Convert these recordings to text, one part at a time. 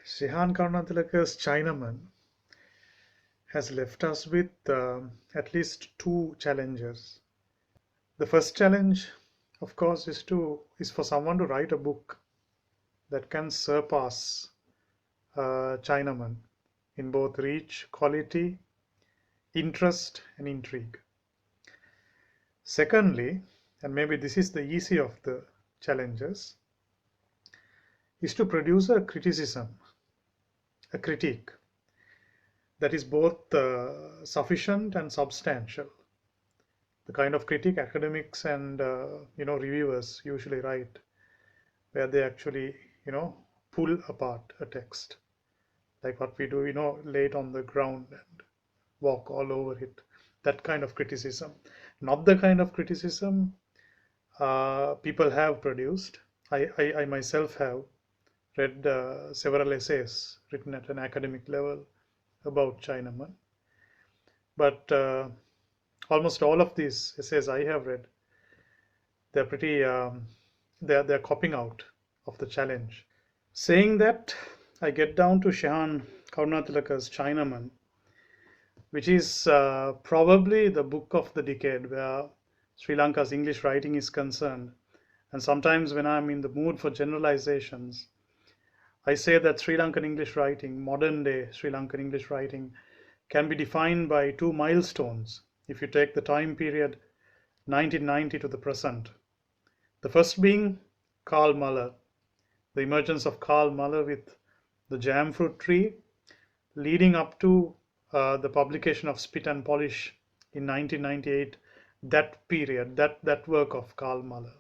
Shehan Karunatilaka's Chinaman has left us with at least two challenges. The first challenge, of course, is for someone to write a book that can surpass Chinaman in both reach, quality, interest, and intrigue. Secondly, and maybe this is the easy of the challenges, is to produce a criticism, a critique that is both sufficient and substantial. The kind of critique academics and reviewers usually write, where they actually pull apart a text, like what we do, lay it on the ground and walk all over it. That kind of criticism, not the kind of criticism people have produced. I myself have read several essays written at an academic level about Chinaman, but almost all of these essays I have read, they're pretty they're copying out of the challenge. Saying that, I get down to Shehan Karunatilaka's Chinaman, which is probably the book of the decade where Sri Lanka's English writing is concerned. And sometimes when I'm in the mood for generalizations, I say that Sri Lankan English writing, modern day Sri Lankan English writing, can be defined by two milestones if you take the time period 1990 to the present. The first being Karl Mahler, the emergence of Karl Mahler with the jam fruit tree, leading up to the publication of Spit and Polish in 1998, that period, that work of Karl Mahler.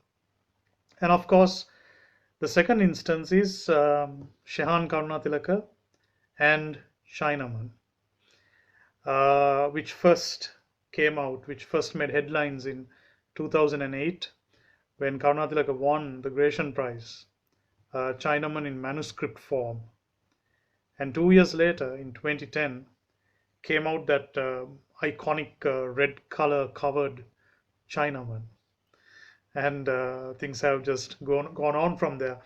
And of course, the second instance is Shehan Karunatilaka and Chinaman, which first came out, which first made headlines in 2008 when Karunatilaka won the Gratian Prize, Chinaman in manuscript form. And 2 years later, in 2010, came out that iconic red color covered Chinaman. And things have just gone on from there.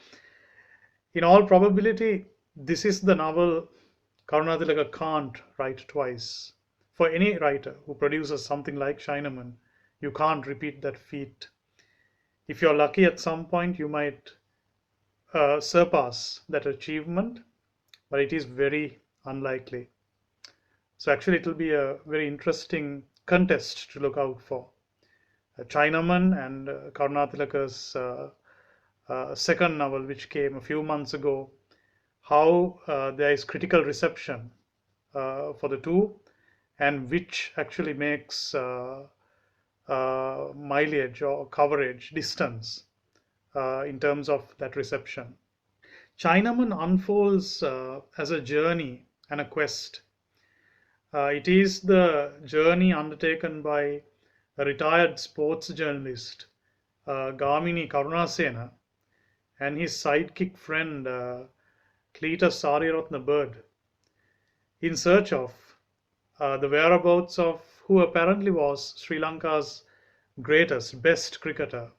In all probability, this is the novel Karunatilaka can't write twice. For any writer who produces something like Chinaman, you can't repeat that feat. If you're lucky at some point, you might surpass that achievement, but it is very unlikely. So actually, it will be a very interesting contest to look out for. Chinaman and Karunatilaka's second novel, which came a few months ago, how there is critical reception for the two, and which actually makes mileage or coverage, distance, in terms of that reception. Chinaman unfolds as a journey and a quest. It is the journey undertaken by a retired sports journalist, Gamini Karunasena, and his sidekick friend, Cletus Sariratna Bird, in search of the whereabouts of who apparently was Sri Lanka's greatest, best cricketer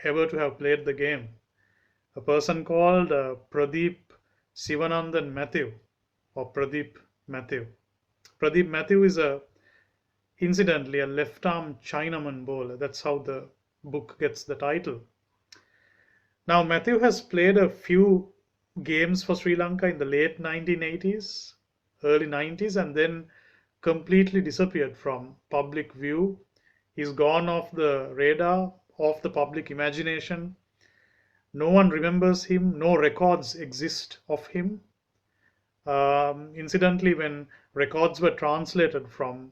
ever to have played the game, a person called Pradeep Sivanandan Matthew, or Pradeep Matthew. Pradeep Matthew is incidentally a left-arm Chinaman bowler. That's how the book gets the title. Now, Matthew has played a few games for Sri Lanka in the late 1980s, early 90s, and then completely disappeared from public view. He's gone off the radar, off the public imagination. No one remembers him. No records exist of him. Incidentally, when records were translated from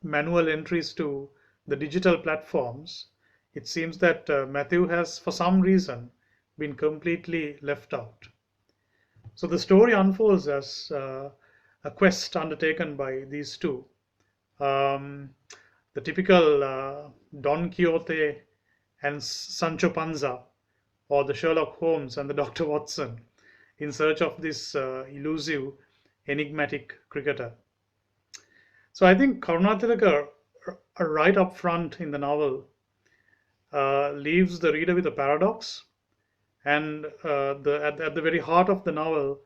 manual entries to the digital platforms, it seems that Matthew has, for some reason, been completely left out. So the story unfolds as a quest undertaken by these two. The typical Don Quixote and Sancho Panza, or the Sherlock Holmes and the Dr. Watson, in search of this elusive, enigmatic cricketer. So I think Karunatilaka, right up front in the novel, leaves the reader with a paradox, and at the very heart of the novel,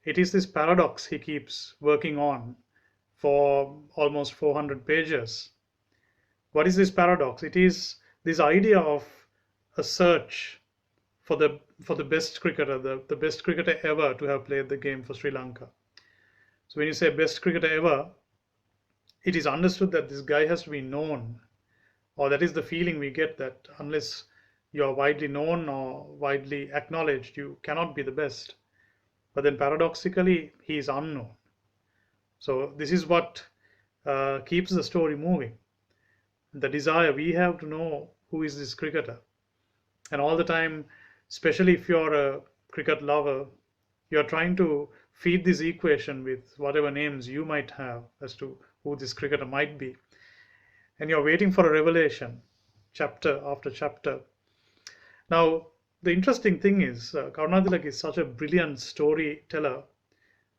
It is this paradox he keeps working on for almost 400 pages. What is this paradox? It is this idea of a search for the best cricketer, the best cricketer ever to have played the game for Sri Lanka. So when you say best cricketer ever, it is understood that this guy has to be known, or that is the feeling we get, that unless you are widely known or widely acknowledged, you cannot be the best. But then paradoxically, he is unknown. So this is what keeps the story moving. The desire we have to know who is this cricketer. And all the time, especially if you're a cricket lover, you're trying to feed this equation with whatever names you might have as to who this cricketer might be. And you're waiting for a revelation, chapter after chapter. Now, the interesting thing is, Karunatilaka is such a brilliant storyteller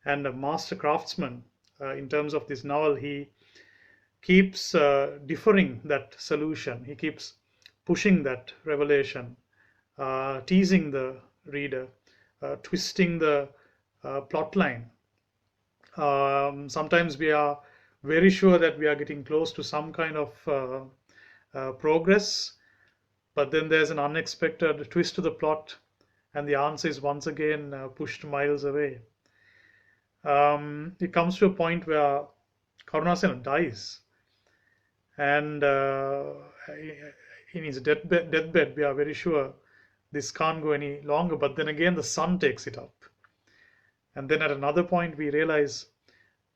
and a master craftsman in terms of this novel. He keeps differing that solution. He keeps pushing that revelation, teasing the reader, twisting the plot line. Sometimes we are very sure that we are getting close to some kind of progress, but then there's an unexpected twist to the plot, and the answer is once again pushed miles away. It comes to a point where Karunasena dies, and in his deathbed, we are very sure this can't go any longer. But then again, the son takes it up, and then at another point, we realize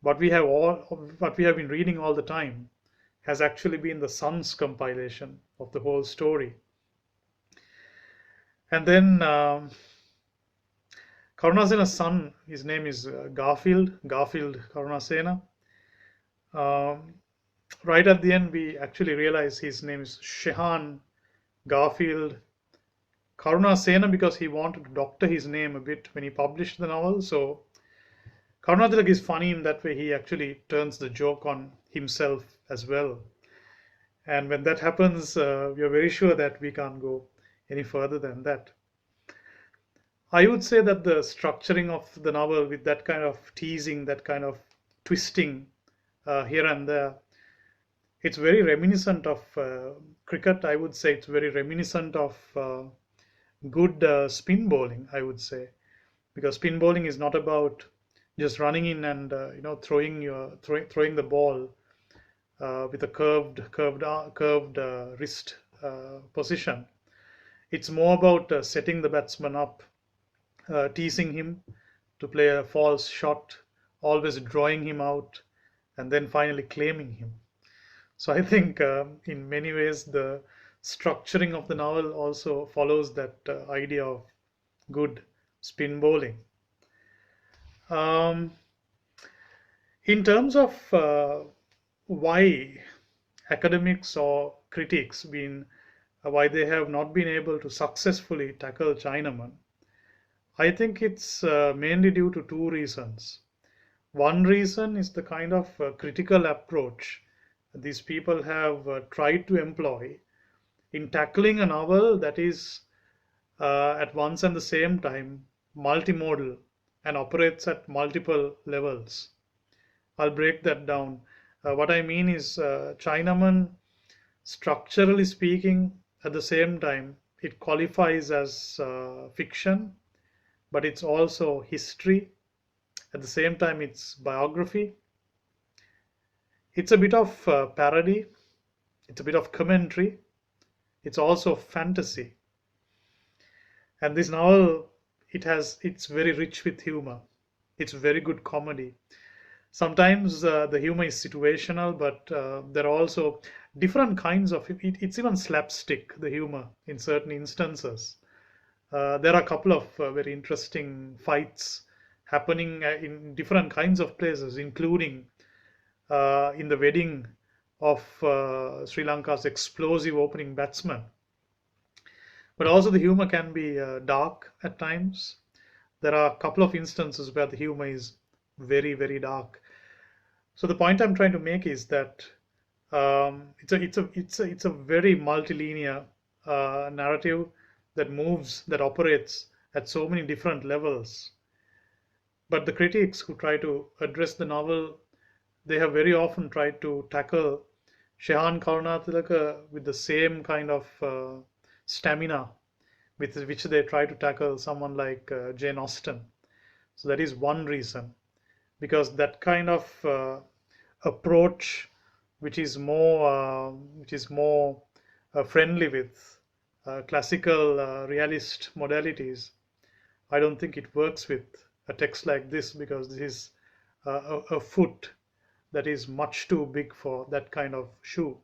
what we have been reading all the time has actually been the son's compilation of the whole story. And then Karunasena's son, his name is Garfield Karunasena. Right at the end, we actually realize his name is Shehan Garfield Karunasena, because he wanted to doctor his name a bit when he published the novel. So Karunatilaka is funny in that way. He actually turns the joke on himself as well. And when that happens, we are very sure that we can't go any further than that. I would say that the structuring of the novel, with that kind of teasing, that kind of twisting here and there, it's very reminiscent of cricket. I would say it's very reminiscent of good spin bowling, I would say, because spin bowling is not about just running in and throwing the ball with a curved wrist position. It's more about setting the batsman up, teasing him to play a false shot, always drawing him out, and then finally claiming him. So I think in many ways the structuring of the novel also follows that idea of good spin bowling. In terms of why academics or critics why they have not been able to successfully tackle Chinaman, I think it's mainly due to two reasons. One reason is the kind of critical approach these people have tried to employ in tackling a novel that is at once and the same time multimodal and operates at multiple levels. I'll break that down. What I mean is Chinaman, structurally speaking, at the same time, it qualifies as fiction, but it's also history. At the same time, it's biography. It's a bit of parody. It's a bit of commentary. It's also fantasy. And this novel, it's very rich with humor. It's very good comedy. Sometimes the humor is situational, but there are also different kinds of it. It's even slapstick, the humor, in certain instances. There are a couple of very interesting fights happening in different kinds of places, including in the wedding of Sri Lanka's explosive opening batsman. But also the humor can be dark at times. There are a couple of instances where the humor is very, very dark. So the point I'm trying to make is that it's a very multilinear narrative that operates at so many different levels. But the critics who try to address the novel, they have very often tried to tackle Shehan Karunatilaka with the same kind of stamina with which they try to tackle someone like Jane Austen. So that is one reason, because that kind of approach, which is more friendly with classical realist modalities, I don't think it works with a text like this, because this is a foot that is much too big for that kind of shoe.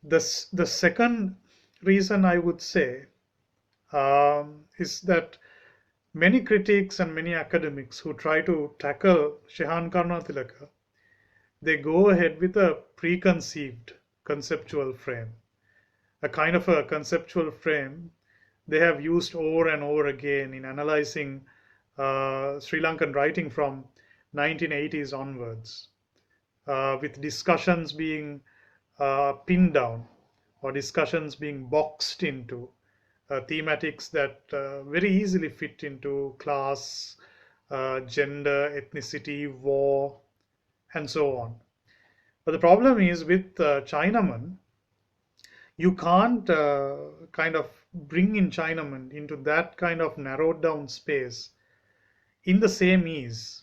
The second reason I would say is that many critics and many academics who try to tackle Shehan Karunatilaka, they go ahead with a preconceived conceptual frame, a kind of a conceptual frame they have used over and over again in analyzing Sri Lankan writing from 1980s onwards, with discussions being pinned down or discussions being boxed into thematics that very easily fit into class, gender, ethnicity, war, and so on. But the problem is with Chinaman, you can't kind of bring in Chinaman into that kind of narrowed down space in the same ease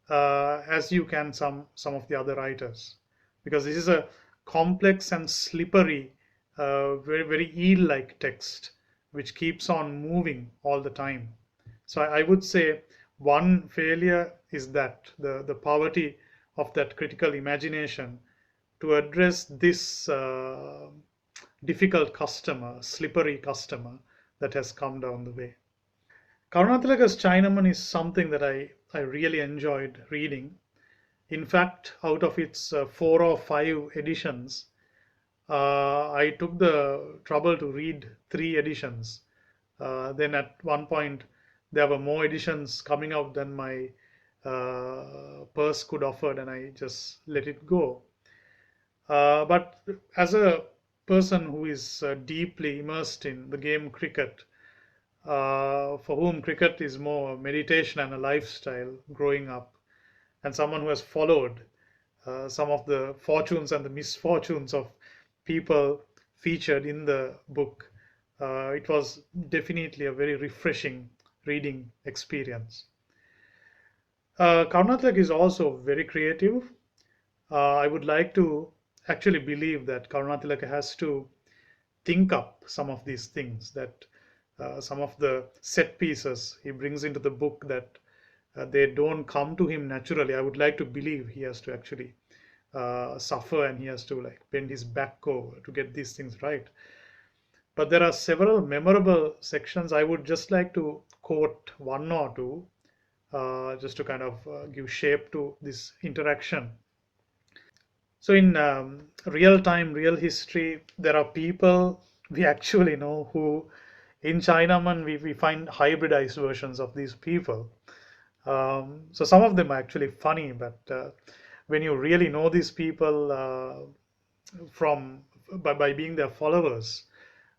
as you can some of the other writers, because this is a complex and slippery, very very eel-like text which keeps on moving all the time. So I would say one failure is that the poverty of that critical imagination to address this difficult customer, slippery customer that has come down the way. Karunatilaka's Chinaman is something that I really enjoyed reading. In fact, out of its 4 or 5 editions, I took the trouble to read 3 editions. Then at one point, there were more editions coming out than my purse could afford, and I just let it go. But as a person who is deeply immersed in the game cricket, for whom cricket is more meditation and a lifestyle growing up, and someone who has followed some of the fortunes and the misfortunes of people featured in the book, it was definitely a very refreshing reading experience. Karnatak is also very creative. I would like to actually believe that Karunatilaka has to think up some of these things, that some of the set pieces he brings into the book, that they don't come to him naturally. I would like to believe he has to actually suffer, and he has to like bend his back over to get these things right. But there are several memorable sections. I would just like to quote one or two, just to kind of give shape to this interaction. So in real time, real history, there are people we actually know who, in Chinaman, we find hybridized versions of these people. So some of them are actually funny, but when you really know these people from by being their followers,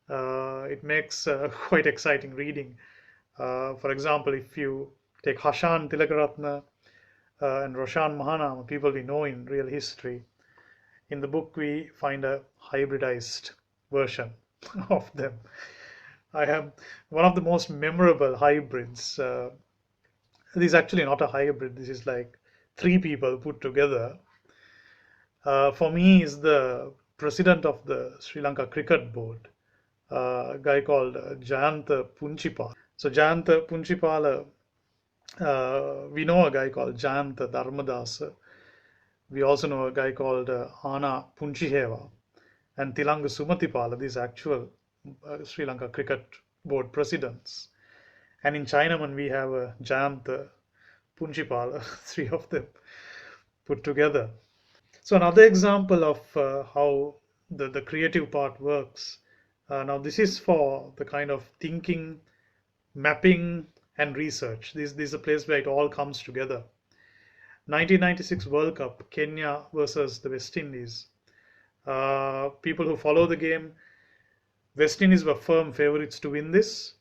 it makes quite exciting reading. For example, if you take Hashan Tilakaratna and Roshan Mahanama, people we know in real history, in the book we find a hybridized version of them. I have one of the most memorable hybrids. This is actually not a hybrid. This is like 3 people put together. For me, is the president of the Sri Lanka Cricket Board, a guy called Jayantha Punchipal. So Jayantha Punchipala, we know a guy called Jayantha Dharmadasa. We also know a guy called Ana Punchiheva and Tilanga Sumatipala, these actual Sri Lanka Cricket Board presidents. And in Chinaman, we have Jayantha Punchipala, 3 of them put together. So another example of how the creative part works. Now this is for the kind of thinking, mapping, and research. This is a place where it all comes together. 1996 World Cup, Kenya versus the West Indies. People who follow the game, West Indies were firm favorites to win this,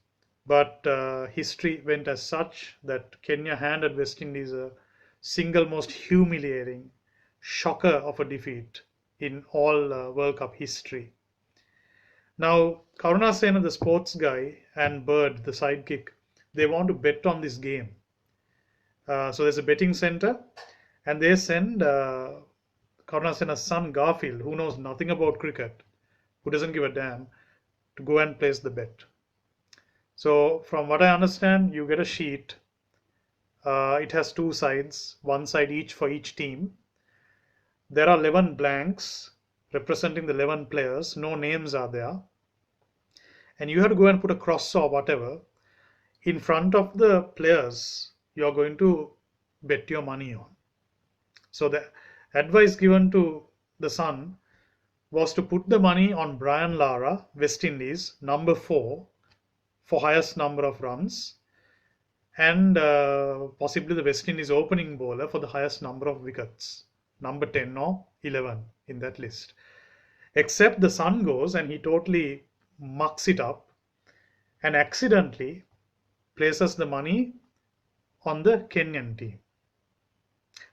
but history went as such that Kenya handed West Indies a single most humiliating shocker of a defeat in all World Cup history. Now, Karunasena, the sports guy, and Bird, the sidekick, they want to bet on this game. So there's a betting center, and they send Karunasena's son Garfield, who knows nothing about cricket, who doesn't give a damn, to go and place the bet. So from what I understand, you get a sheet. It has two sides, one side each for each team. There are 11 blanks representing the 11 players. No names are there. And you have to go and put a cross or whatever in front of the players you're going to bet your money on. So the advice given to the son was to put the money on Brian Lara, West Indies, number 4, for highest number of runs, and possibly the West Indies opening bowler for the highest number of wickets, number 10 or 11 in that list. Except the son goes and he totally mucks it up and accidentally places the money on the Kenyan team.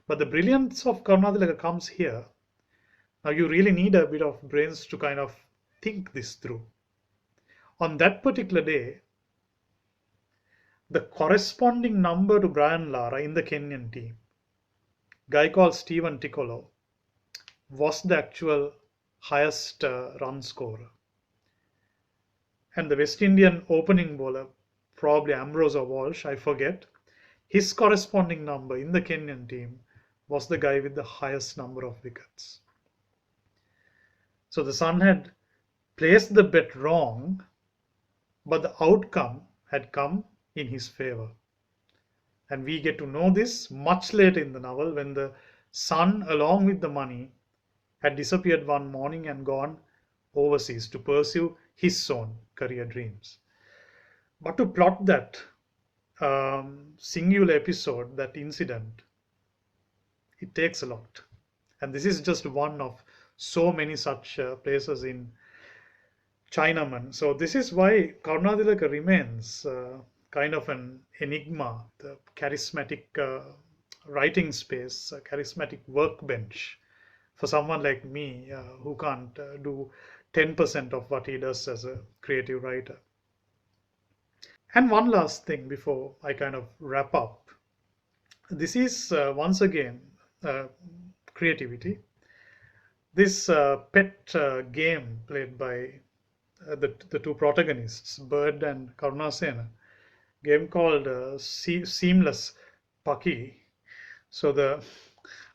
But the brilliance of Karunatilaka comes here. Now you really need a bit of brains to kind of think this through. On that particular day, the corresponding number to Brian Lara in the Kenyan team, guy called Stephen Ticolo, was the actual highest run scorer. And the West Indian opening bowler, probably Ambrose or Walsh, I forget, his corresponding number in the Kenyan team was the guy with the highest number of wickets. So the son had placed the bet wrong, but the outcome had come in his favor. And we get to know this much later in the novel when the son, along with the money, had disappeared one morning and gone overseas to pursue his own career dreams. But to plot that singular episode, that incident, it takes a lot. And this is just one of so many such places in Chinaman. So this is why Karunatilaka remains kind of an enigma, the charismatic writing space, a charismatic workbench for someone like me who can't do 10% of what he does as a creative writer. And one last thing before I kind of wrap up. This is once again creativity. This pet game played by the two protagonists, Bird and Karunasena, game called Seamless Paki. So the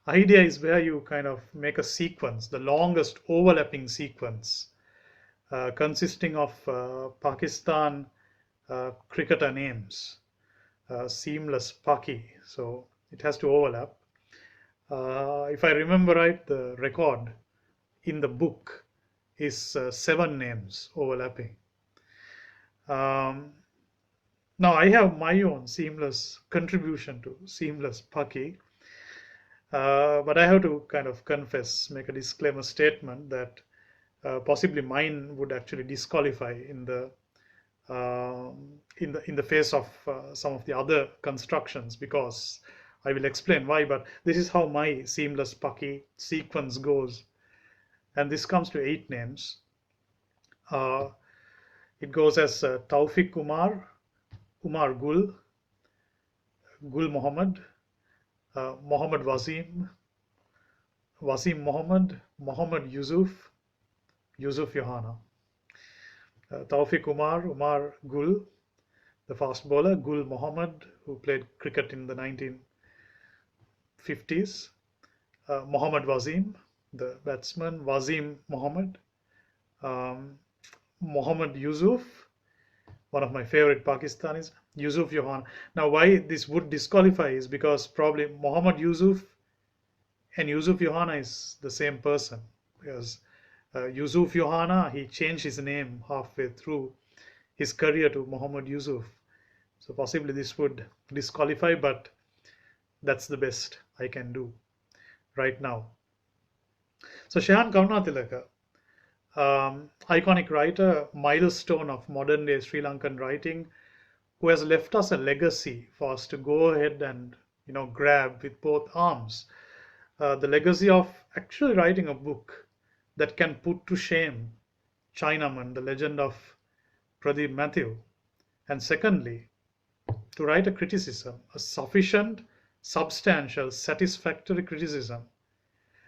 idea is where you kind of make a sequence, the longest overlapping sequence, consisting of Pakistan cricketer names, Seamless Paki. So it has to overlap. If I remember right, the record in the book is 7 names overlapping. Now I have my own seamless contribution to Seamless Paki, but I have to kind of confess, make a disclaimer statement that possibly mine would actually disqualify in the face of some of the other constructions, because I will explain why. But this is how my Seamless Paki sequence goes, and this comes to 8 names. It goes as Tawfiq Umar, Umar Gul, Gul Muhammad, Muhammad Wasim, Wasim Muhammad, Muhammad Yusuf, Yusuf Johanna. Tawfiq Umar, Umar Gul, the fast bowler, Gul Muhammad, who played cricket in the 1950s, Muhammad Wasim, the batsman, Wasim Muhammad, Muhammad Yusuf, one of my favorite Pakistanis, Yusuf Johanna. Now why this would disqualify is because probably Muhammad Yusuf and Yusuf Johanna is the same person, because Yusuf Johanna, he changed his name halfway through his career to Muhammad Yusuf. So possibly this would disqualify, but that's the best I can do right now. So Shehan Karunatilaka, iconic writer, milestone of modern day Sri Lankan writing, who has left us a legacy for us to go ahead and grab with both arms. The legacy of actually writing a book that can put to shame Chinaman, the legend of Pradeep Matthew. And secondly, to write a criticism, a sufficient, substantial, satisfactory criticism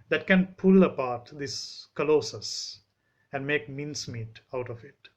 that can pull apart this colossus and make mincemeat out of it.